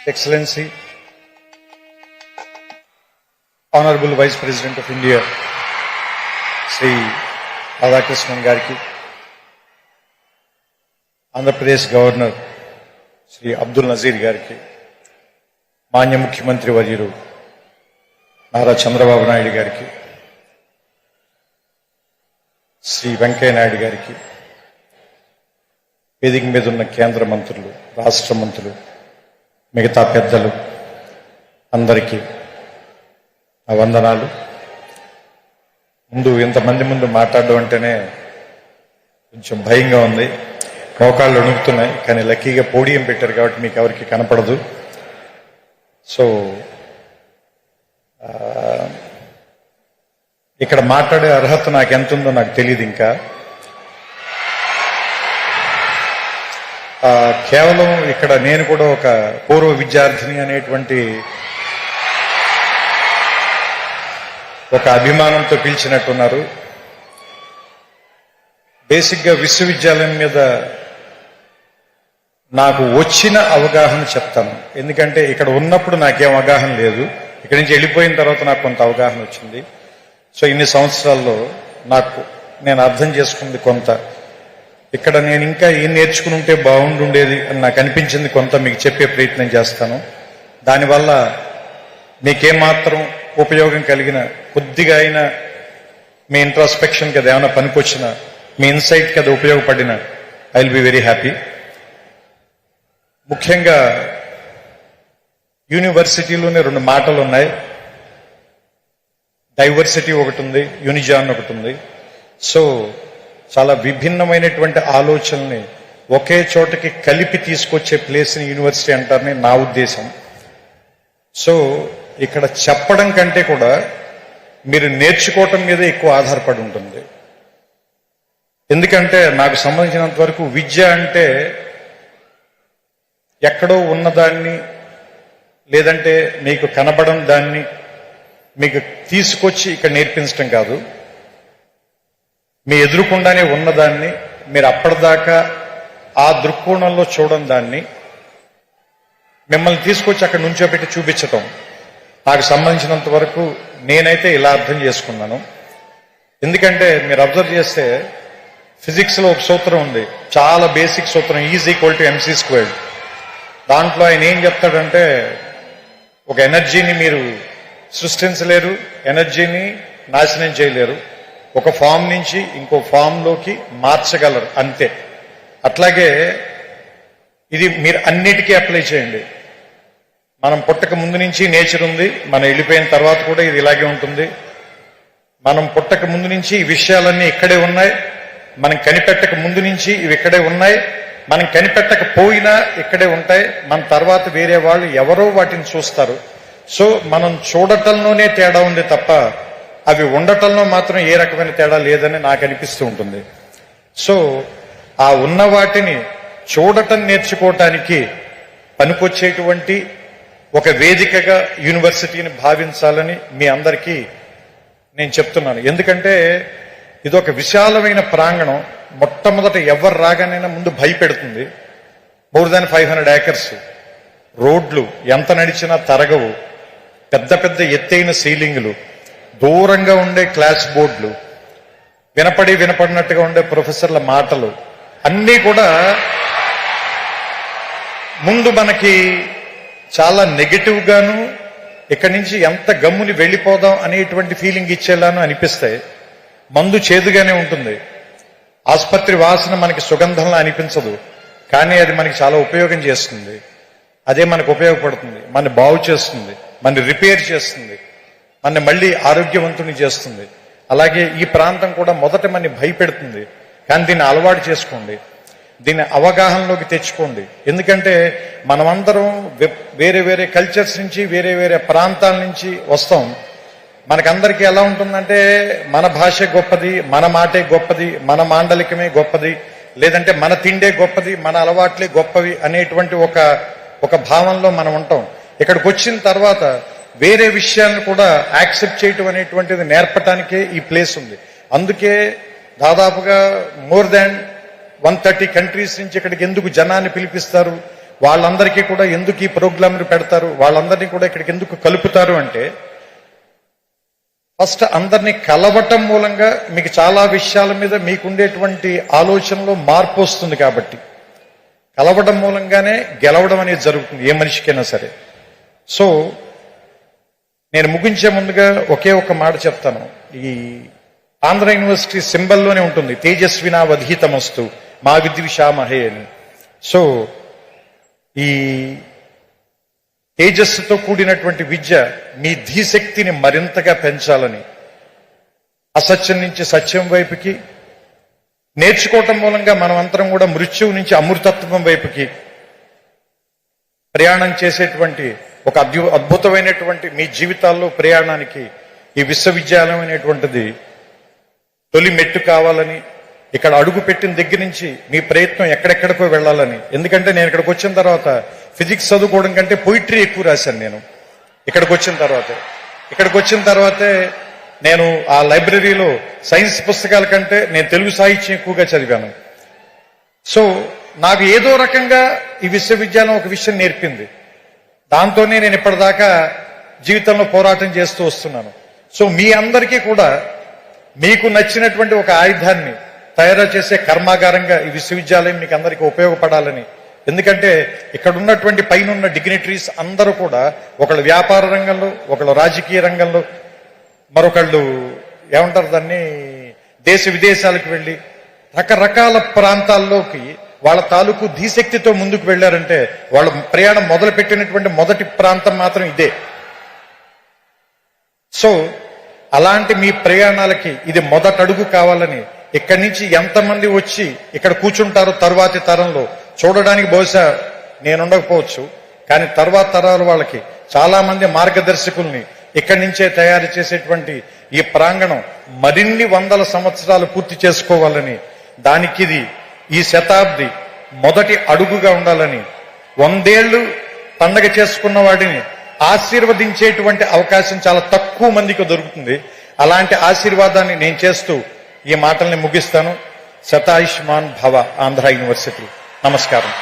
Excellency, Honorable Vice President of India, Sri Radhakrishnan Gariki, Andhra Pradesh Governor, Sri Abdul Nazir Gariki, Manya Mukhyamantri Varyalu, Nara Chandrababu Naidu Gariki, Sri Venkaiah Naidu Gariki, వేదిక మీద ఉన్న కేంద్ర మంత్రులు, రాష్ట్ర మంత్రులు, మిగతా పెద్దలు అందరికీ నా వందనాలు. ముందు ఇంతమంది ముందు మాట్లాడడం అంటేనే కొంచెం భయంగా ఉంది, మోకాళ్ళు వణుకుతున్నాయి. కానీ లక్కీగా పోడియం పెట్టారు కాబట్టి మీకు ఎవరికి కనపడదు. సో ఇక్కడ మాట్లాడే అర్హత నాకు ఎంత ఉందో నాకు తెలియదు. ఇంకా కేవలం ఇక్కడ నేను కూడా ఒక పూర్వ విద్యార్థిని అనేటువంటి ఒక అభిమానంతో పిలిచినట్టున్నారు. బేసిక్గా విశ్వవిద్యాలయం మీద నాకు వచ్చిన అవగాహన చెప్తాను. ఎందుకంటే ఇక్కడ ఉన్నప్పుడు నాకేం అవగాహన లేదు, ఇక్కడి నుంచి వెళ్ళిపోయిన తర్వాత నాకు కొంత అవగాహన వచ్చింది. సో ఇన్ని సంవత్సరాల్లో నేను అర్థం చేసుకుంది కొంత. ఇక్కడ నేను ఇంకా ఏం నేర్చుకుని ఉంటే బాగుండుండేది అని నాకు అనిపించింది కొంత మీకు చెప్పే ప్రయత్నం చేస్తాను. దానివల్ల మీకేమాత్రం ఉపయోగం కలిగిన, కొద్దిగా అయినా మీ ఇంట్రాస్పెక్షన్కి అది ఏమైనా పనికొచ్చిన, మీ ఇన్సైట్కి అది ఉపయోగపడిన, I will be very happy. ముఖ్యంగా యూనివర్సిటీలోనే రెండు మాటలు ఉన్నాయి. డైవర్సిటీ ఒకటి ఉంది, యూనిజాన్ ఒకటి ఉంది. సో చాలా విభిన్నమైనటువంటి ఆలోచనల్ని ఒకే చోటకి కలిపి తీసుకొచ్చే ప్లేస్ని యూనివర్సిటీ అంటారని నా ఉద్దేశం. సో ఇక్కడ చెప్పడం కంటే కూడా మీరు నేర్చుకోవటం మీద ఎక్కువ ఆధారపడి ఉంటుంది. ఎందుకంటే నాకు సంబంధించినంత వరకు విద్య అంటే ఎక్కడో ఉన్నదాన్ని, లేదంటే మీకు కనబడని దాన్ని మీకు తీసుకొచ్చి ఇక్కడ నేర్పించడం కాదు. మీ ఎదురుకుండానే ఉన్నదాన్ని మీరు అప్పటిదాకా ఆ దృక్కోణంలో చూడని దాన్ని మిమ్మల్ని తీసుకొచ్చి అక్కడ నుంచోబెట్టి చూపించటం. నాకు సంబంధించినంత వరకు నేనైతే ఇలా అర్థం చేసుకున్నాను. ఎందుకంటే మీరు అబ్జర్వ్ చేస్తే ఫిజిక్స్లో ఒక సూత్రం ఉంది, చాలా బేసిక్ సూత్రం, E=mc². దాంట్లో ఆయన ఏం చెప్తాడంటే, ఒక ఎనర్జీని మీరు సృష్టించలేరు, ఎనర్జీని నాశనం చేయలేరు, ఒక ఫామ్ నుంచి ఇంకో ఫామ్లోకి మార్చగలరు, అంతే. అట్లాగే ఇది మీరు అన్నిటికీ అప్లై చేయండి. మనం పుట్టక ముందు నుంచి నేచర్ ఉంది, మనం వెళ్ళిపోయిన తర్వాత కూడా ఇది ఇలాగే ఉంటుంది. మనం పుట్టక ముందు నుంచి ఈ విషయాలన్నీ ఇక్కడే ఉన్నాయి, మనం కనిపెట్టక ముందు నుంచి ఇవి ఇక్కడే ఉన్నాయి, మనం కనిపెట్టకపోయినా ఇక్కడే ఉంటాయి. మన తర్వాత వేరే వాళ్ళు ఎవరో వాటిని చూస్తారు. సో మనం చూడటంలోనే తేడా ఉంది తప్ప అవి ఉండటంలో మాత్రం ఏ రకమైన తేడా లేదని నాకు అనిపిస్తూ ఉంటుంది. సో ఆ ఉన్న వాటిని చూడటం నేర్చుకోవటానికి పనికొచ్చేటువంటి ఒక వేదికగా యూనివర్సిటీని భావించాలని మీ అందరికీ నేను చెప్తున్నాను. ఎందుకంటే ఇది ఒక విశాలమైన ప్రాంగణం. మొట్టమొదట ఎవరు రాగానైనా ముందు భయపెడుతుంది. మోర్ దాన్ 500 acres, రోడ్లు ఎంత నడిచినా తరగవు, పెద్ద పెద్ద ఎత్తైన సీలింగులు, దూరంగా ఉండే క్లాస్ బోర్డులు, వినపడినట్టుగా ఉండే ప్రొఫెసర్ల మాటలు, అన్నీ కూడా ముందు మనకి చాలా నెగిటివ్ గాను, ఇక్కడి నుంచి ఎంత గమ్ముని వెళ్ళిపోదాం అనేటువంటి ఫీలింగ్ ఇచ్చేలాను అనిపిస్తాయి. మందు చేదుగానే ఉంటుంది, ఆసుపత్రి వాసన మనకి సుగంధంలా అనిపించదు, కానీ అది మనకి చాలా ఉపయోగం చేస్తుంది. అదే మనకు ఉపయోగపడుతుంది, మన బాగు చేస్తుంది, మన రిపేర్ చేస్తుంది, మన మళ్ళీ ఆరోగ్యవంతుని చేస్తుంది. అలాగే ఈ ప్రాంతం కూడా మొదట మన భయపెడుతుంది, కానీ దీన్ని అలవాటు చేసుకోండి, దీన్ని అవగాహనలోకి తెచ్చుకోండి. ఎందుకంటే మనమందరం వేరే వేరే కల్చర్స్ నుంచి, వేరే వేరే ప్రాంతాల నుంచి వస్తాం. మనకందరికీ ఎలా ఉంటుందంటే మన భాష గొప్పది, మన మాటే గొప్పది, మన మాండలికమే గొప్పది, లేదంటే మన తిండే గొప్పది, మన అలవాట్లే గొప్పవి అనేటువంటి ఒక భావనలో మనం ఉంటాం. ఇక్కడికి వచ్చిన తర్వాత వేరే విషయాలను కూడా యాక్సెప్ట్ చేయటం అనేటువంటిది నేర్పటానికే ఈ ప్లేస్ ఉంది. అందుకే దాదాపుగా మోర్ దాన్ 130 కంట్రీస్ నుంచి ఇక్కడికి ఎందుకు జనాన్ని పిలిపిస్తారు, వాళ్ళందరికీ కూడా ఎందుకు ఈ ప్రోగ్రాంలు పెడతారు, వాళ్ళందరినీ కూడా ఇక్కడికి ఎందుకు కలుపుతారు అంటే, ఫస్ట్ అందరినీ కలవటం మూలంగా మీకు చాలా విషయాల మీద మీకుండేటువంటి ఆలోచనలో మార్పు వస్తుంది. కాబట్టి కలవడం మూలంగానే గెలవడం అనేది జరుగుతుంది ఏ మనిషికైనా సరే. సో నేను ముగించే ముందుగా ఒకే ఒక మాట చెప్తాను. ఈ ఆంధ్ర యూనివర్సిటీ సింబల్లోనే ఉంటుంది తేజస్వినా వధీతమస్తు మా విద్విషామహే అని. సో ఈ తేజస్సుతో కూడినటువంటి విద్య మీ ధీశక్తిని మరింతగా పెంచాలని, అసత్యం నుంచి సత్యం వైపుకి నేర్చుకోవటం మూలంగా మనం అందరం కూడా మృత్యువు నుంచి అమృతత్వం వైపుకి ప్రయాణం చేసేటువంటి ఒక అద్భుతమైనటువంటి మీ జీవితాల్లో ప్రయాణానికి ఈ విశ్వవిద్యాలయం అనేటువంటిది తొలి మెట్టు కావాలని, ఇక్కడ అడుగు పెట్టిన దగ్గర నుంచి మీ ప్రయత్నం ఎక్కడెక్కడికో వెళ్ళాలని. ఎందుకంటే నేను ఇక్కడికి వచ్చిన తర్వాత ఫిజిక్స్ చదువుకోవడం కంటే పొయిట్రీ ఎక్కువ రాశాను. నేను ఇక్కడికి వచ్చిన తర్వాతే నేను ఆ లైబ్రరీలో సైన్స్ పుస్తకాల కంటే నేను తెలుగు సాహిత్యం ఎక్కువగా చదివాను. సో నాకు ఏదో రకంగా ఈ విశ్వవిద్యాలయం ఒక విషయం నేర్పింది. దాంతోనే నేను ఇప్పటిదాకా జీవితంలో పోరాటం చేస్తూ వస్తున్నాను. సో మీ అందరికీ కూడా మీకు నచ్చినటువంటి ఒక ఆయుధాన్ని తయారు చేసే కర్మాగారంగా ఈ విశ్వవిద్యాలయం మీకు అందరికీ ఉపయోగపడాలని. ఎందుకంటే ఇక్కడ ఉన్నటువంటి పైన ఉన్న డిగ్నిటరీస్ అందరూ కూడా ఒకళ్ళు వ్యాపార రంగంలో, ఒకళ్ళు రాజకీయ రంగంలో, మరొకళ్ళు ఏమంటారు దాన్ని దేశ విదేశాలకు వెళ్ళి రకరకాల ప్రాంతాల్లోకి వాళ్ళ తాలూకు ధీశక్తితో ముందుకు వెళ్ళారంటే వాళ్ళ ప్రయాణం మొదలు పెట్టినటువంటి మొదటి ప్రాంతం మాత్రం ఇదే. సో అలాంటి మీ ప్రయాణాలకి ఇది మొదటడుగు కావాలని, ఇక్కడి నుంచి ఎంతమంది వచ్చి ఇక్కడ కూర్చుంటారో తరువాతి తరంలో చూడడానికి బహుశా నేనుండకపోవచ్చు, కానీ తర్వాత తరాల వాళ్ళకి చాలా మంది మార్గదర్శకుల్ని ఇక్కడి నుంచే తయారు చేసేటువంటి ఈ ప్రాంగణం మరిన్ని వందల సంవత్సరాలు పూర్తి చేసుకోవాలని, దానికి ఇది ఈ శతాబ్ది మొదటి అడుగుగా ఉండాలని, 100 ఏళ్లు పండగ చేసుకున్న వాడిని ఆశీర్వదించేటువంటి అవకాశం చాలా తక్కువ మందికి దొరుకుతుంది. అలాంటి ఆశీర్వాదాన్ని నేను చేస్తూ ఈ మాటల్ని ముగిస్తాను. శతాయుష్మాన్ భవ ఆంధ్ర యూనివర్సిటీ. నమస్కారం.